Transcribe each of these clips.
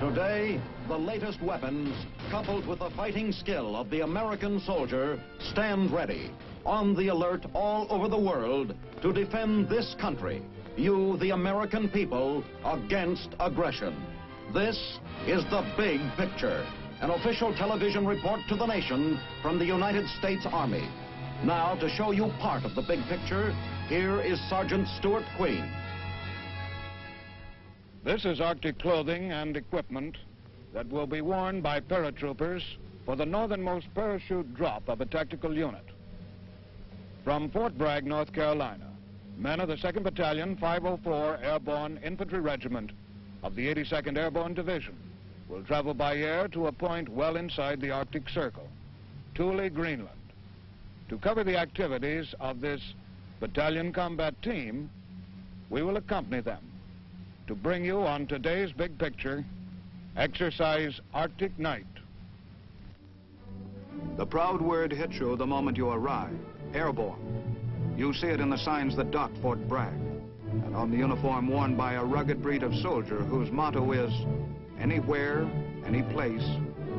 Today, the latest weapons, coupled with the fighting skill of the American soldier, stand ready, on the alert all over the world to defend this country, you, the American people, against aggression. This is The Big Picture, an official television report to the nation from the United States Army. Now, to show you part of the big picture, here is Sergeant Stuart Queen. This is Arctic clothing and equipment that will be worn by paratroopers for the northernmost parachute drop of a tactical unit. From Fort Bragg, North Carolina, men of the 2nd Battalion, 504 Airborne Infantry Regiment of the 82nd Airborne Division will travel by air to a point well inside the Arctic Circle, Thule, Greenland. To cover the activities of this battalion combat team, we will accompany them to bring you on today's big picture, Exercise Arctic Night. The proud word hits you the moment you arrive, airborne. You see it in the signs that dot Fort Bragg, and on the uniform worn by a rugged breed of soldier whose motto is, anywhere, any place,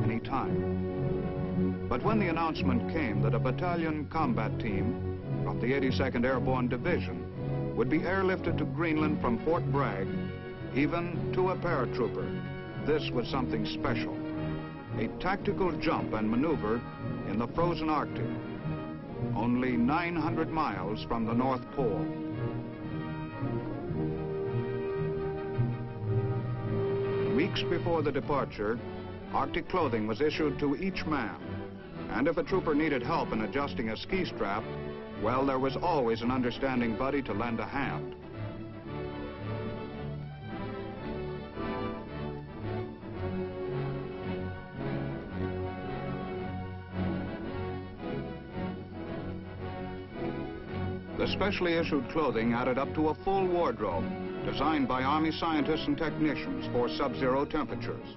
any time. But when the announcement came that a battalion combat team from the 82nd Airborne Division would be airlifted to Greenland from Fort Bragg, even to a paratrooper, this was something special. A tactical jump and maneuver in the frozen Arctic, only 900 miles from the North Pole. Weeks before the departure, Arctic clothing was issued to each man. And if a trooper needed help in adjusting a ski strap, well, there was always an understanding buddy to lend a hand. The specially issued clothing added up to a full wardrobe, designed by Army scientists and technicians for sub-zero temperatures.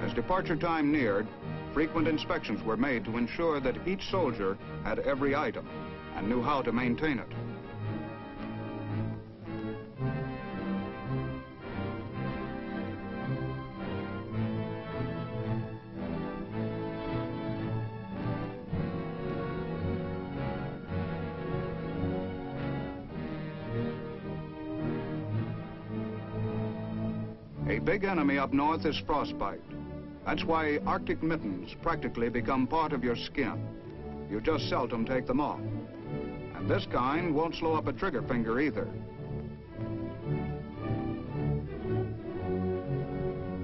As departure time neared, frequent inspections were made to ensure that each soldier had every item and knew how to maintain it. A big enemy up north is frostbite. That's why Arctic mittens practically become part of your skin. You just seldom take them off. And this kind won't slow up a trigger finger either.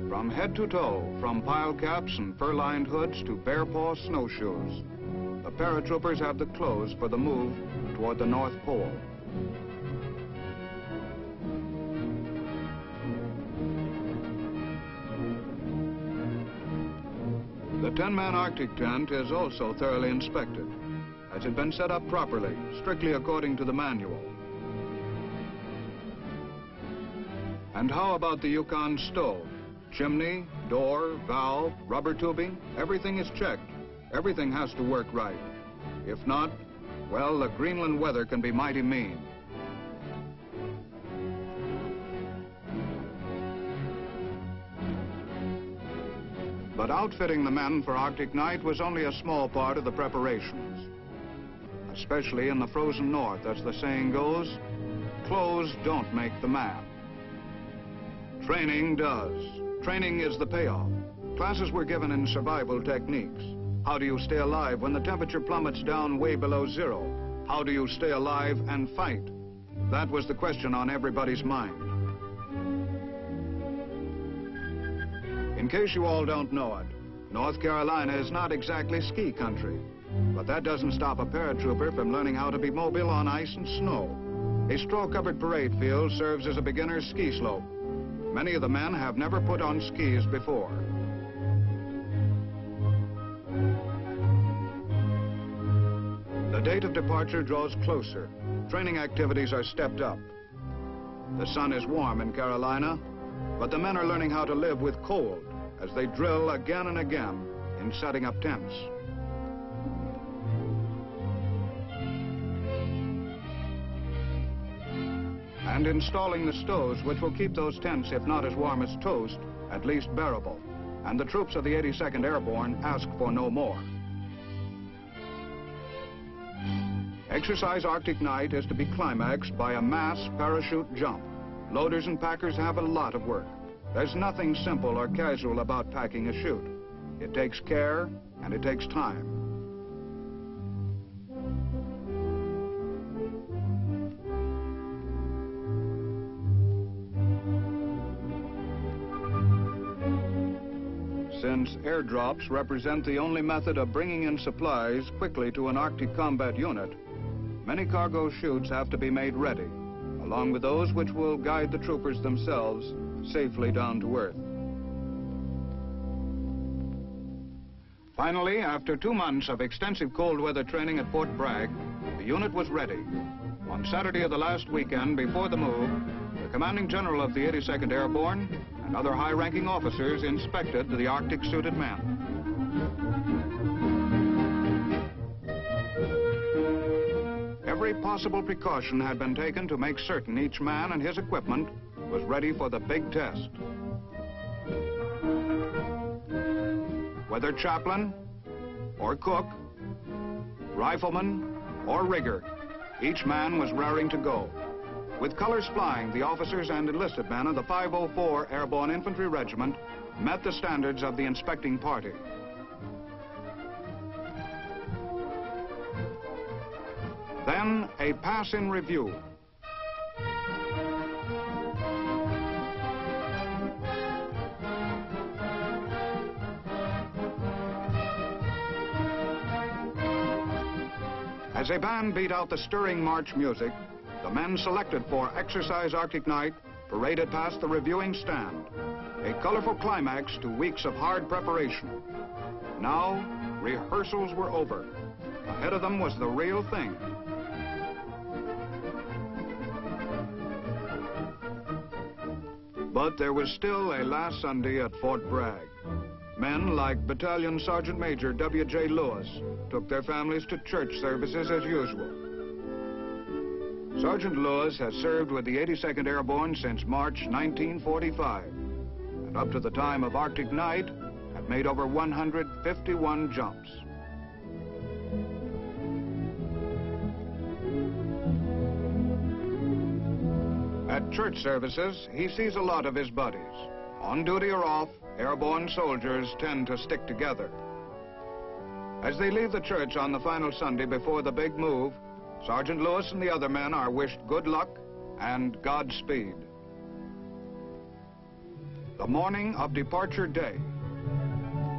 From head to toe, from pile caps and fur-lined hoods to bare paw snowshoes, the paratroopers have the clothes for the move toward the North Pole. The 10-man Arctic tent is also thoroughly inspected. Has it been set up properly, strictly according to the manual? And how about the Yukon stove? Chimney, door, valve, rubber tubing, everything is checked. Everything has to work right. If not, well, the Greenland weather can be mighty mean. But outfitting the men for Arctic night was only a small part of the preparations. Especially in the frozen north, as the saying goes, clothes don't make the man. Training does. Training is the payoff. Classes were given in survival techniques. How do you stay alive when the temperature plummets down way below zero? How do you stay alive and fight? That was the question on everybody's mind. In case you all don't know it, North Carolina is not exactly ski country, but that doesn't stop a paratrooper from learning how to be mobile on ice and snow. A straw-covered parade field serves as a beginner's ski slope. Many of the men have never put on skis before. The date of departure draws closer. Training activities are stepped up. The sun is warm in Carolina, but the men are learning how to live with cold as they drill again and again in setting up tents. and installing the stoves which will keep those tents, if not as warm as toast, at least bearable. And the troops of the 82nd Airborne ask for no more. Exercise Arctic Night is to be climaxed by a mass parachute jump. Loaders and packers have a lot of work. There's nothing simple or casual about packing a chute. It takes care and it takes time. Since airdrops represent the only method of bringing in supplies quickly to an Arctic combat unit, many cargo chutes have to be made ready, along with those which will guide the troopers themselves safely down to earth. Finally, after 2 months of extensive cold weather training at Fort Bragg, the unit was ready. On Saturday of the last weekend before the move, the commanding general of the 82nd Airborne and other high-ranking officers inspected the Arctic-suited men. Every possible precaution had been taken to make certain each man and his equipment was ready for the big test. Whether chaplain or cook, rifleman or rigger, each man was raring to go. With colors flying, the officers and enlisted men of the 504 Airborne Infantry Regiment met the standards of the inspecting party. Then a pass in review. As a band beat out the stirring march music, the men selected for Exercise Arctic Night paraded past the reviewing stand, a colorful climax to weeks of hard preparation. Now, rehearsals were over. Ahead of them was the real thing. But there was still a last Sunday at Fort Bragg. Men like Battalion Sergeant Major W.J. Lewis took their families to church services as usual. Sergeant Lewis has served with the 82nd Airborne since March 1945, and up to the time of Arctic Night, had made over 151 jumps. At church services, he sees a lot of his buddies. On duty or off, airborne soldiers tend to stick together. As they leave the church on the final Sunday before the big move, Sergeant Lewis and the other men are wished good luck and Godspeed. The morning of departure day.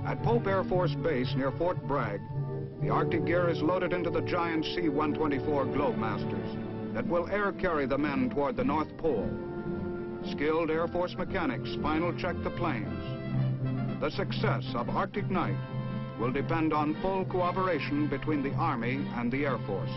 At Pope Air Force Base near Fort Bragg, the Arctic gear is loaded into the giant C-124 Globemasters that will air carry the men toward the North Pole. Skilled Air Force mechanics final check the planes. The success of Arctic Night will depend on full cooperation between the Army and the Air Force.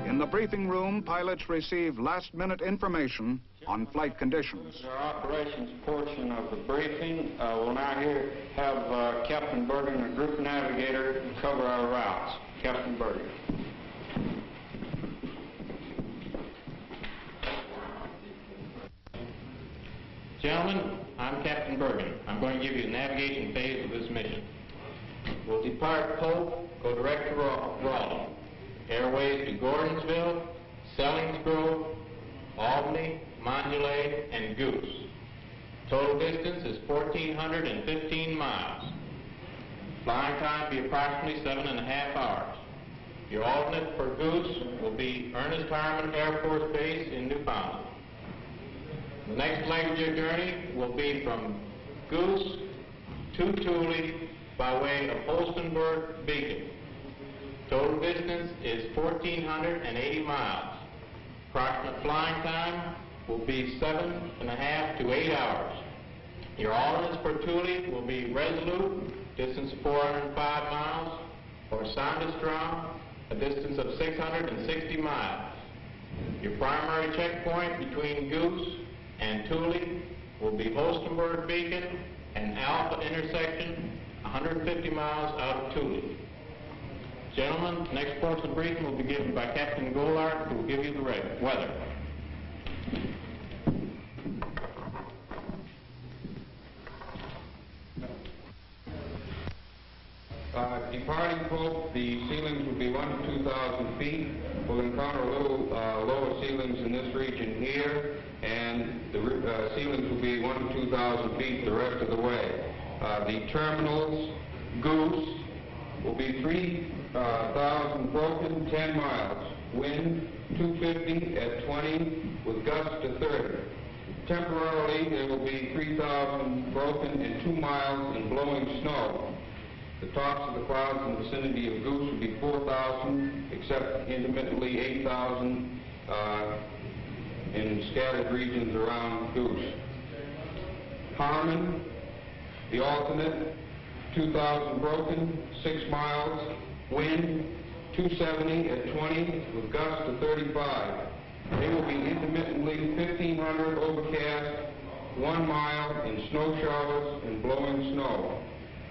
In the briefing room, pilots receive last-minute information on flight conditions. Our operations portion of the briefing. We'll now have Captain Bergen, a group navigator, cover our routes. Captain Bergen. Gentlemen, I'm Captain Bergen. I'm going to give you the navigation phase of this mission. We'll depart Pope, go direct to Raleigh. Airways to Gordonsville, Selinsgrove, Albany, Montoulet, and Goose. Total distance is 1,415 miles. Flying time will be approximately 7.5 hours. Your alternate for Goose will be Ernest Harmon Air Force Base in Newfoundland. The next leg of your journey will be from Goose to Thule by way of Holstenberg Beacon. Total distance is 1,480 miles. Approximate flying time will be 7.5 to 8 hours. Your alternates for Thule will be Resolute, distance of 405 miles, or Sondestrom, a distance of 660 miles. Your primary checkpoint between Goose and Thule will be Holstenberg Beacon and Alpha intersection, 150 miles out of Thule. Gentlemen, next portion of the briefing will be given by Captain Golart, who will give you the weather. Departing Pope, the ceilings will be 1,000 to 2,000 feet. We'll encounter a little lower ceilings in this region here, and the ceilings will be 1,000 to 2,000 feet the rest of the way. The terminals, Goose, will be 3,000 broken, 10 miles. Wind 250 at 20 with gusts to 30. Temporarily, there will be 3,000 broken and 2 miles in blowing snow. The tops of the clouds in the vicinity of Goose will be 4,000, except intermittently 8,000 in scattered regions around Goose. Harmon, the alternate, 2,000 broken, 6 miles, wind 270 at 20 with gusts to 35. They will be intermittently 1,500 overcast, 1 mile in snow showers and blowing snow.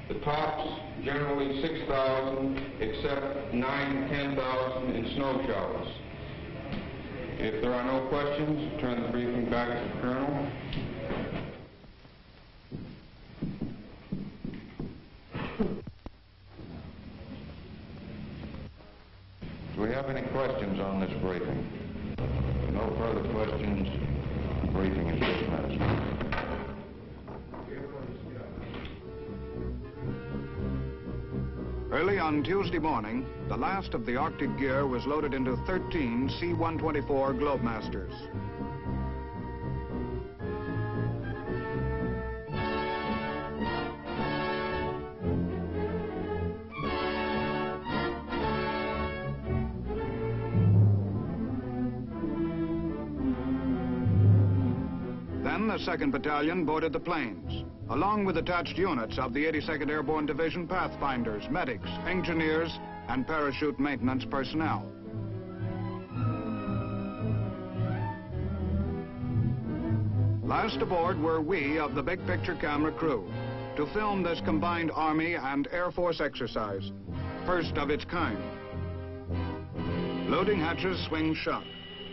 The tops generally 6,000, except 9,000 to 10,000 in snow showers. If there are no questions, turn the briefing back to the Colonel. Do we have any questions on this briefing? No further questions. The briefing is dismissed. Early on Tuesday morning, the last of the Arctic gear was loaded into 13 C-124 Globemasters. Then the 2nd Battalion boarded the planes, along with attached units of the 82nd Airborne Division pathfinders, medics, engineers, and parachute maintenance personnel. Last aboard were we of the Big Picture camera crew to film this combined Army and Air Force exercise, first of its kind. Loading hatches swing shut.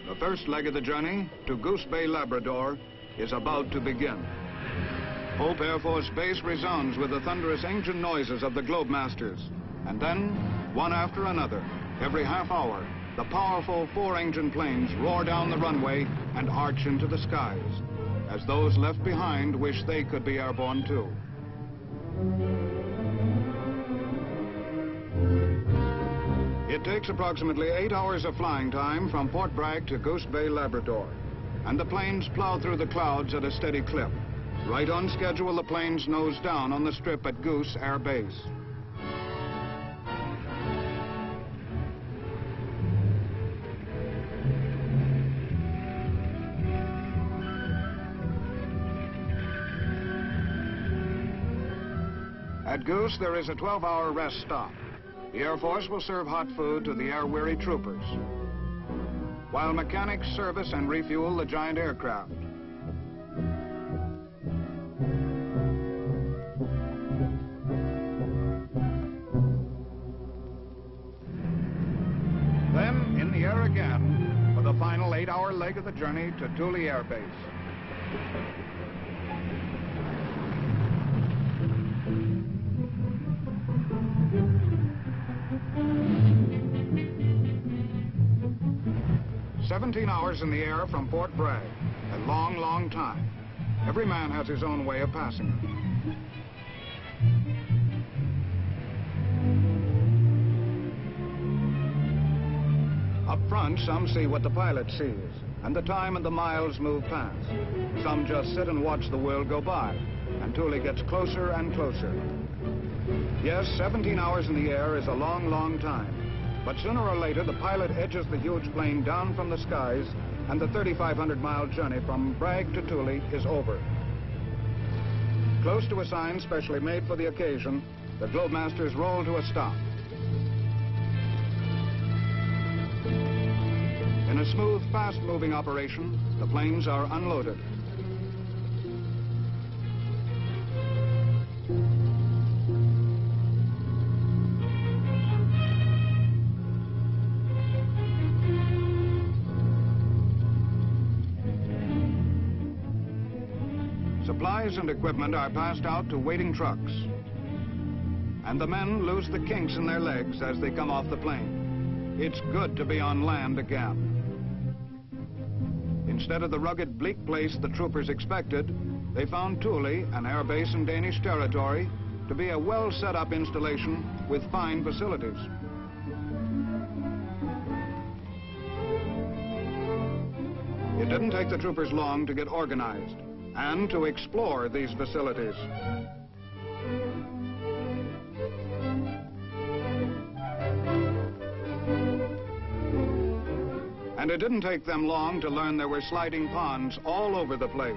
The first leg of the journey to Goose Bay, Labrador, is about to begin. Hope Air Force Base resounds with the thunderous engine noises of the Globemasters. And then, one after another, every half hour, the powerful 4-engine planes roar down the runway and arch into the skies, as those left behind wish they could be airborne too. It takes approximately 8 hours of flying time from Fort Bragg to Goose Bay, Labrador, and the planes plow through the clouds at a steady clip. Right on schedule, the planes nose down on the strip at Goose Air Base. At Goose, there is a 12-hour rest stop. The Air Force will serve hot food to the air-weary troopers, while mechanics service and refuel the giant aircraft. Then, in the air again for the final 8-hour leg of the journey to Thule Air Base. "17 hours in the air from Fort Bragg. A long, long time. Every man has his own way of passing it. Up front, some see what the pilot sees, and the time and the miles move past. Some just sit and watch the world go by, and Thule gets closer and closer. Yes, 17 hours in the air is a long, long time. But sooner or later, the pilot edges the huge plane down from the skies, and the 3,500-mile journey from Bragg to Thule is over. Close to a sign specially made for the occasion, the Globemasters roll to a stop. In a smooth, fast-moving operation, the planes are unloaded. supplies and equipment are passed out to waiting trucks. And the men lose the kinks in their legs as they come off the plane. It's good to be on land again. Instead of the rugged, bleak place the troopers expected, they found Thule, an air base in Danish territory, to be a well-set-up installation with fine facilities. It didn't take the troopers long to get organized and to explore these facilities. And it didn't take them long to learn there were sliding ponds all over the place.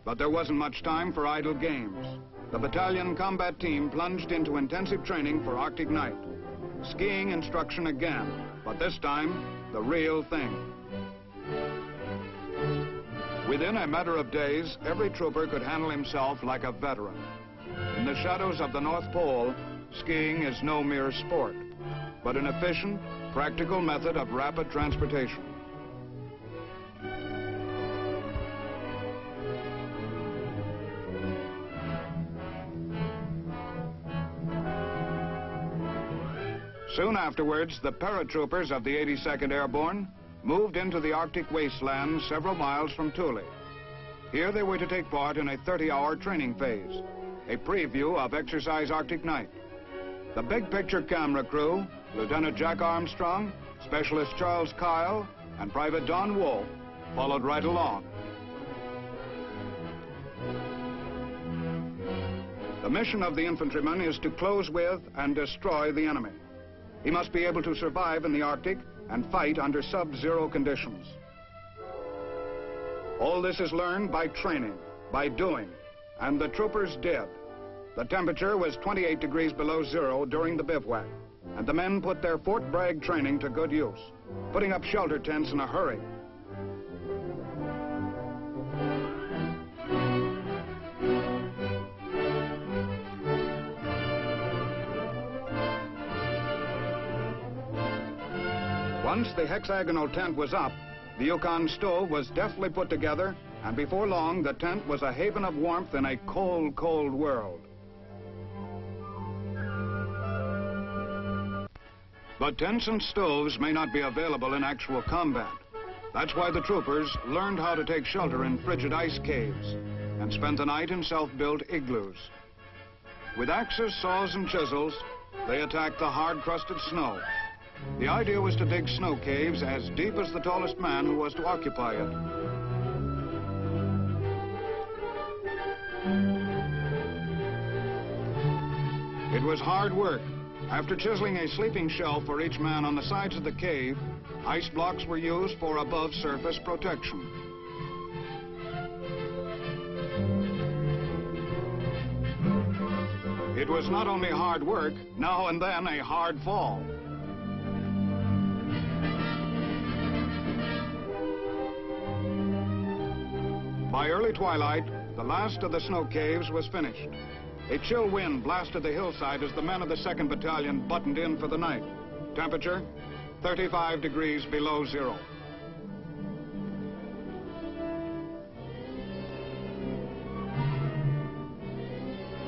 But there wasn't much time for idle games. The battalion combat team plunged into intensive training for Arctic night. Skiing instruction again, but this time, the real thing. Within a matter of days, every trooper could handle himself like a veteran. In the shadows of the North Pole, skiing is no mere sport, but an efficient, practical method of rapid transportation. Soon afterwards, the paratroopers of the 82nd Airborne moved into the Arctic wasteland several miles from Thule. Here they were to take part in a 30-hour training phase, a preview of Exercise Arctic Night. The big picture camera crew, Lieutenant Jack Armstrong, Specialist Charles Kyle, and Private Don Wolf, followed right along. The mission of the infantryman is to close with and destroy the enemy. He must be able to survive in the Arctic and fight under sub-zero conditions. All this is learned by training, by doing, and the troopers did. The temperature was 28 degrees below zero during the bivouac, and the men put their Fort Bragg training to good use, putting up shelter tents in a hurry. Once the hexagonal tent was up, the Yukon stove was deftly put together, and before long, the tent was a haven of warmth in a cold, cold world. But tents and stoves may not be available in actual combat. That's why the troopers learned how to take shelter in frigid ice caves and spent the night in self-built igloos. With axes, saws, and chisels, they attacked the hard-crusted snow. The idea was to dig snow caves as deep as the tallest man who was to occupy it. It was hard work. After chiseling a sleeping shelf for each man on the sides of the cave, ice blocks were used for above-surface protection. It was not only hard work, now and then a hard fall. By early twilight, the last of the snow caves was finished. A chill wind blasted the hillside as the men of the 2nd Battalion buttoned in for the night. Temperature, 35 degrees below zero.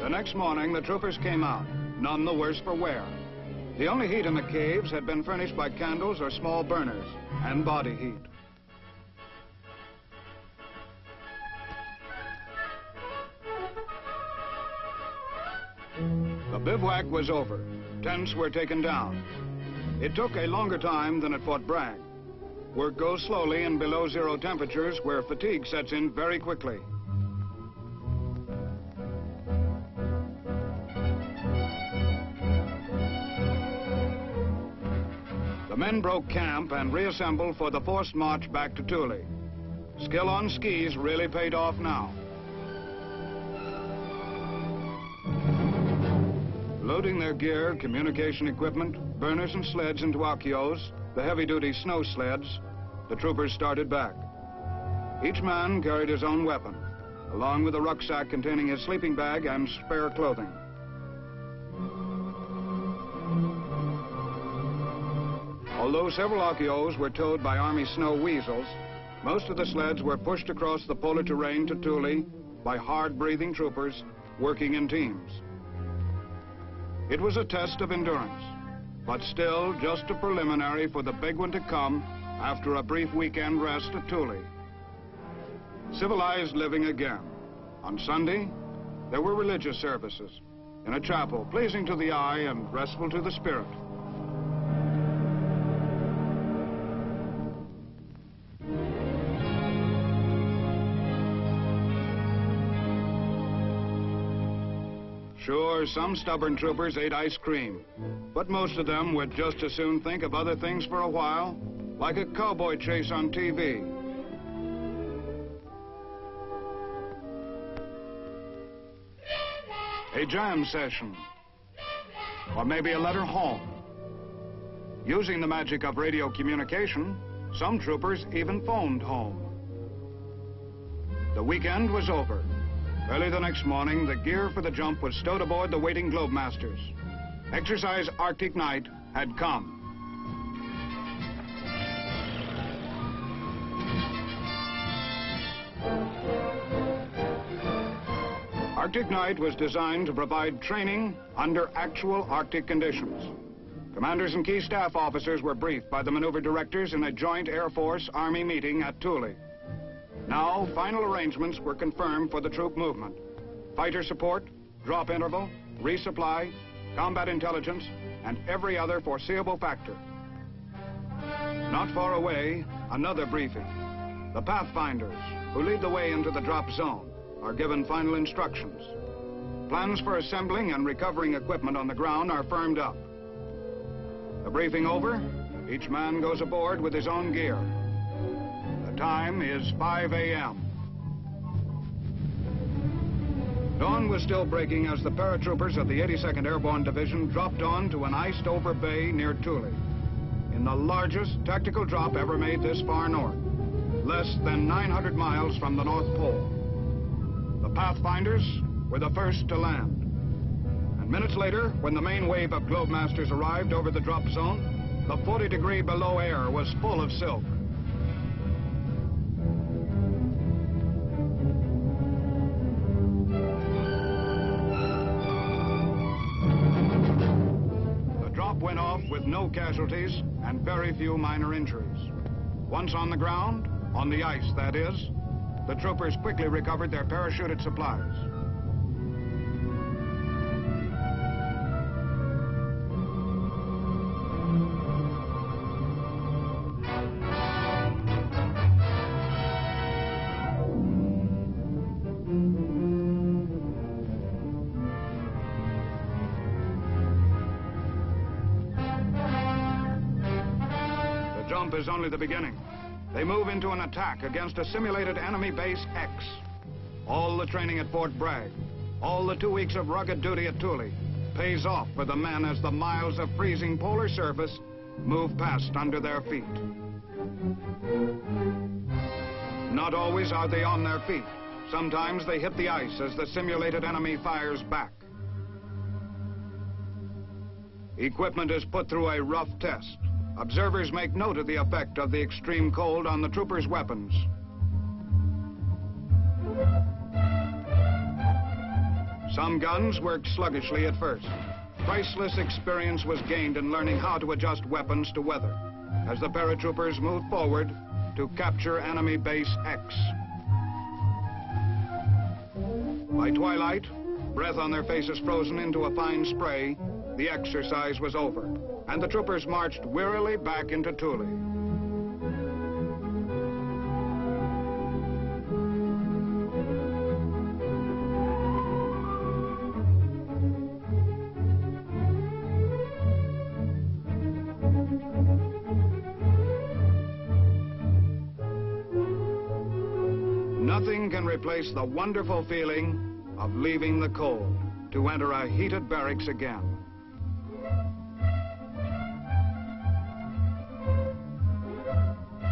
The next morning, the troopers came out, none the worse for wear. The only heat in the caves had been furnished by candles or small burners and body heat. The bivouac was over. Tents were taken down. It took a longer time than at Fort Bragg. Work goes slowly in below zero temperatures where fatigue sets in very quickly. The men broke camp and reassembled for the forced march back to Thule. Skill on skis really paid off now. Loading their gear, communication equipment, burners and sleds into Akios, the heavy-duty snow sleds, the troopers started back. Each man carried his own weapon, along with a rucksack containing his sleeping bag and spare clothing. Although several Akios were towed by Army snow weasels, Most of the sleds were pushed across the polar terrain to Thule by hard-breathing troopers working in teams. It was a test of endurance, but still just a preliminary for the big one to come after a brief weekend rest at Thule. Civilized living again. On Sunday, there were religious services in a chapel, pleasing to the eye and restful to the spirit. Sure, some stubborn troopers ate ice cream, but most of them would just as soon think of other things for a while, like a cowboy chase on TV. A jam session, or maybe a letter home. Using the magic of radio communication, some troopers even phoned home. The weekend was over. Early the next morning, the gear for the jump was stowed aboard the waiting Globemasters. Exercise Arctic Night had come. Arctic Night was designed to provide training under actual Arctic conditions. Commanders and key staff officers were briefed by the maneuver directors in a joint Air Force-Army meeting at Thule. Now, final arrangements were confirmed for the troop movement. Fighter support, drop interval, resupply, combat intelligence, and every other foreseeable factor. Not far away, another briefing. The Pathfinders, who lead the way into the drop zone, are given final instructions. Plans for assembling and recovering equipment on the ground are firmed up. The briefing over, each man goes aboard with his own gear. The time is 5 a.m. Dawn was still breaking as the paratroopers of the 82nd Airborne Division dropped on to an iced-over bay near Thule, in the largest tactical drop ever made this far north, less than 900 miles from the North Pole. The Pathfinders were the first to land. And minutes later, when the main wave of Globemasters arrived over the drop zone, the 40-degree below air was full of silk. The drop went off with no casualties and very few minor injuries. Once on the ground, on the ice that is, the troopers quickly recovered their parachuted supplies. The jump is only the beginning. They move into an attack against a simulated enemy base X. All the training at Fort Bragg, all the 2 weeks of rugged duty at Thule, pays off for the men as the miles of freezing polar surface move past under their feet. Not always are they on their feet. Sometimes they hit the ice as the simulated enemy fires back. Equipment is put through a rough test. Observers make note of the effect of the extreme cold on the troopers' weapons. Some guns worked sluggishly at first. Priceless experience was gained in learning how to adjust weapons to weather as the paratroopers moved forward to capture enemy base X. By twilight, breath on their faces frozen into a fine spray, the exercise was over, and the troopers marched wearily back into Thule. Nothing can replace the wonderful feeling of leaving the cold to enter a heated barracks again.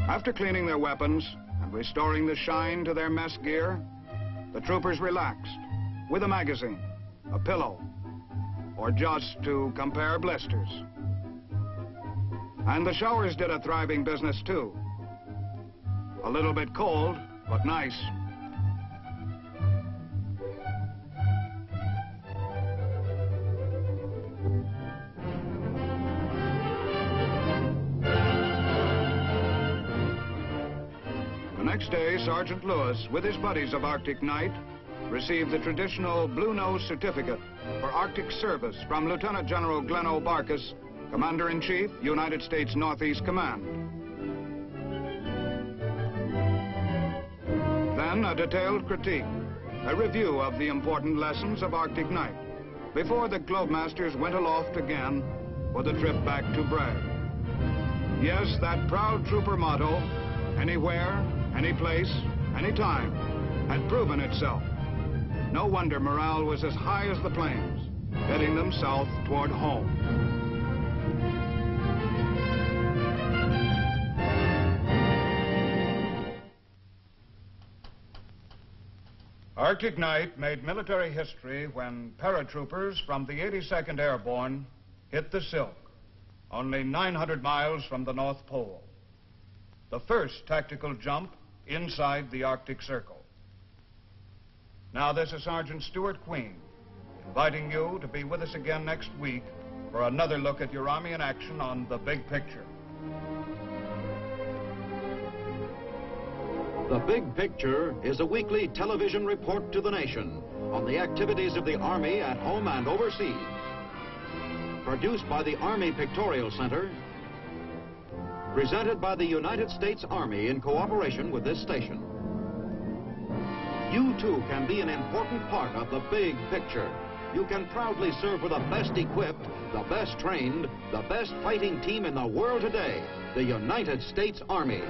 After cleaning their weapons and restoring the shine to their mess gear, the troopers relaxed with a magazine, a pillow, or just to compare blisters. And the showers did a thriving business too. A little bit cold, but nice. The next day, Sergeant Lewis, with his buddies of Arctic Night, received the traditional Blue Nose Certificate for Arctic service from Lieutenant General Glenn O'Barkis, Commander-in-Chief, United States Northeast Command. Then a detailed critique, a review of the important lessons of Arctic Night, before the Globemasters went aloft again for the trip back to Bragg. Yes, that proud trooper motto, anywhere, any place, any time, had proven itself. No wonder morale was as high as the plains, heading them south toward home. Arctic Night made military history when paratroopers from the 82nd Airborne hit the Silk, only 900 miles from the North Pole. The first tactical jump inside the Arctic Circle. Now, this is Sergeant Stuart Queen, inviting you to be with us again next week for another look at your Army in action on The Big Picture. The Big Picture is a weekly television report to the nation on the activities of the Army at home and overseas. Produced by the Army Pictorial Center, presented by the United States Army in cooperation with this station. You too can be an important part of the big picture. You can proudly serve with the best equipped, the best trained, the best fighting team in the world today, the United States Army.